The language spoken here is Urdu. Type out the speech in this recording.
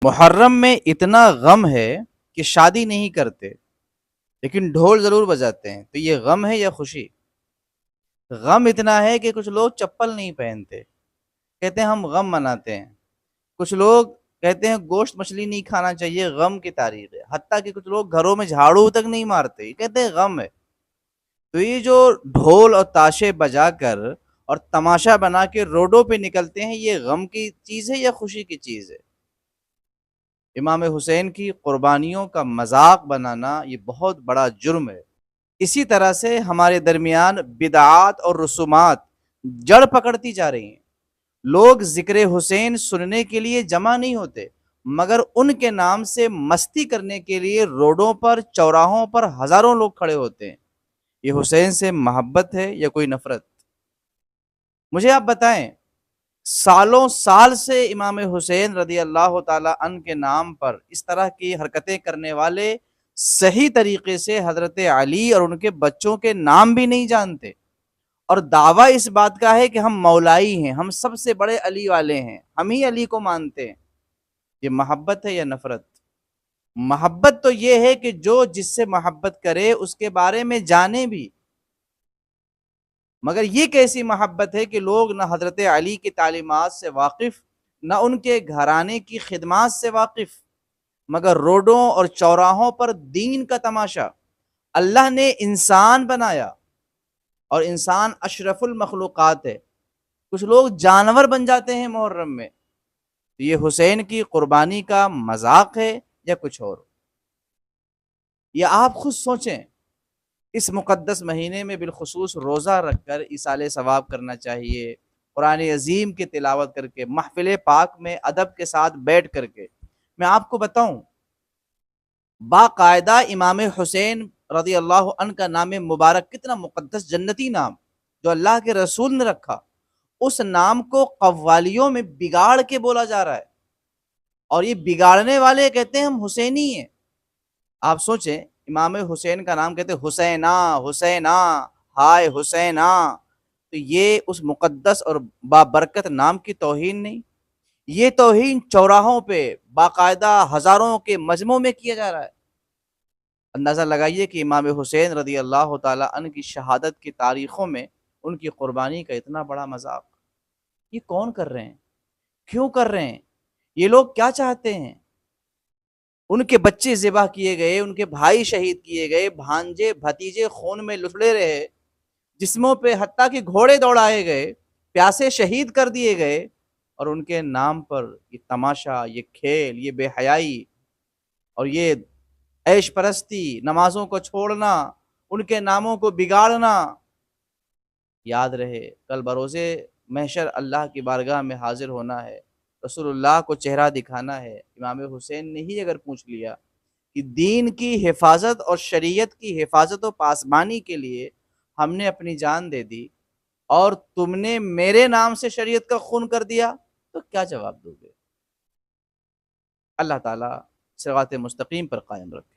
محرم میں اتنا غم ہے کہ شادی نہیں کرتے لیکن ڈھول ضرور بجاتے ہیں، تو یہ غم ہے یا خوشی؟ غم اتنا ہے کہ کچھ لوگ چپل نہیں پہنتے، کہتے ہیں ہم غم مناتے ہیں۔ کچھ لوگ کہتے ہیں گوشت مچھلی نہیں کھانا چاہیے، غم کی تاریخ ہے۔ حتیٰ کہ کچھ لوگ گھروں میں جھاڑو تک نہیں مارتے، کہتے ہیں غم ہے۔ تو یہ جو ڈھول اور تاشے بجا کر اور تماشا بنا کے روڈوں پہ نکلتے ہیں، یہ غم کی چیز ہے یا خوشی کی چیز ہے؟ امام حسین کی قربانیوں کا مذاق بنانا یہ بہت بڑا جرم ہے۔ اسی طرح سے ہمارے درمیان بدعات اور رسومات جڑ پکڑتی جا رہی ہیں۔ لوگ ذکر حسین سننے کے لیے جمع نہیں ہوتے، مگر ان کے نام سے مستی کرنے کے لیے روڈوں پر چوراہوں پر ہزاروں لوگ کھڑے ہوتے ہیں۔ یہ حسین سے محبت ہے یا کوئی نفرت؟ مجھے آپ بتائیں، سالوں سال سے امام حسین رضی اللہ تعالی عنہ کے نام پر اس طرح کی حرکتیں کرنے والے صحیح طریقے سے حضرت علی اور ان کے بچوں کے نام بھی نہیں جانتے، اور دعویٰ اس بات کا ہے کہ ہم مولائی ہیں، ہم سب سے بڑے علی والے ہیں، ہم ہی علی کو مانتے ہیں۔ یہ محبت ہے یا نفرت؟ محبت تو یہ ہے کہ جو جس سے محبت کرے اس کے بارے میں جانے بھی، مگر یہ کیسی محبت ہے کہ لوگ نہ حضرت علی کی تعلیمات سے واقف، نہ ان کے گھرانے کی خدمات سے واقف، مگر روڈوں اور چوراہوں پر دین کا تماشا۔ اللہ نے انسان بنایا اور انسان اشرف المخلوقات ہے، کچھ لوگ جانور بن جاتے ہیں محرم میں۔ تو یہ حسین کی قربانی کا مذاق ہے یا کچھ اور؟ یہ آپ خود سوچیں۔ اس مقدس مہینے میں بالخصوص روزہ رکھ کر ایصال ثواب کرنا چاہیے، قرآن عظیم کی تلاوت کر کے، محفل پاک میں ادب کے ساتھ بیٹھ کر کے۔ میں آپ کو بتاؤں، باقاعدہ امام حسین رضی اللہ عنہ کا نام مبارک کتنا مقدس جنتی نام جو اللہ کے رسول نے رکھا، اس نام کو قوالیوں میں بگاڑ کے بولا جا رہا ہے، اور یہ بگاڑنے والے کہتے ہیں ہم حسینی ہیں۔ آپ سوچیں، امام حسین کا نام کہتے ہیں حسینا حسینا، ہائے حسینا، تو یہ اس مقدس اور بابرکت نام کی توہین نہیں؟ یہ توہین چوراہوں پہ باقاعدہ ہزاروں کے مجمعوں میں کیا جا رہا ہے۔ اندازہ لگائیے کہ امام حسین رضی اللہ تعالی عنہ کی شہادت کی تاریخوں میں ان کی قربانی کا اتنا بڑا مذاق، یہ کون کر رہے ہیں؟ کیوں کر رہے ہیں؟ یہ لوگ کیا چاہتے ہیں؟ ان کے بچے ذبح کیے گئے، ان کے بھائی شہید کیے گئے، بھانجے بھتیجے خون میں لثڑے رہے، جسموں پہ حتیٰ کہ گھوڑے دوڑائے گئے، پیاسے شہید کر دیے گئے، اور ان کے نام پر یہ تماشا، یہ کھیل، یہ بے حیائی اور یہ عیش پرستی، نمازوں کو چھوڑنا، ان کے ناموں کو بگاڑنا۔ یاد رہے، کل بروز محشر اللہ کی بارگاہ میں حاضر ہونا ہے، رسول اللہ کو چہرہ دکھانا ہے۔ امام حسین نے ہی اگر پوچھ لیا کہ دین کی حفاظت اور شریعت کی حفاظت و پاسبانی کے لیے ہم نے اپنی جان دے دی، اور تم نے میرے نام سے شریعت کا خون کر دیا، تو کیا جواب دو گے؟ اللہ تعالیٰ صراط مستقیم پر قائم رکھے۔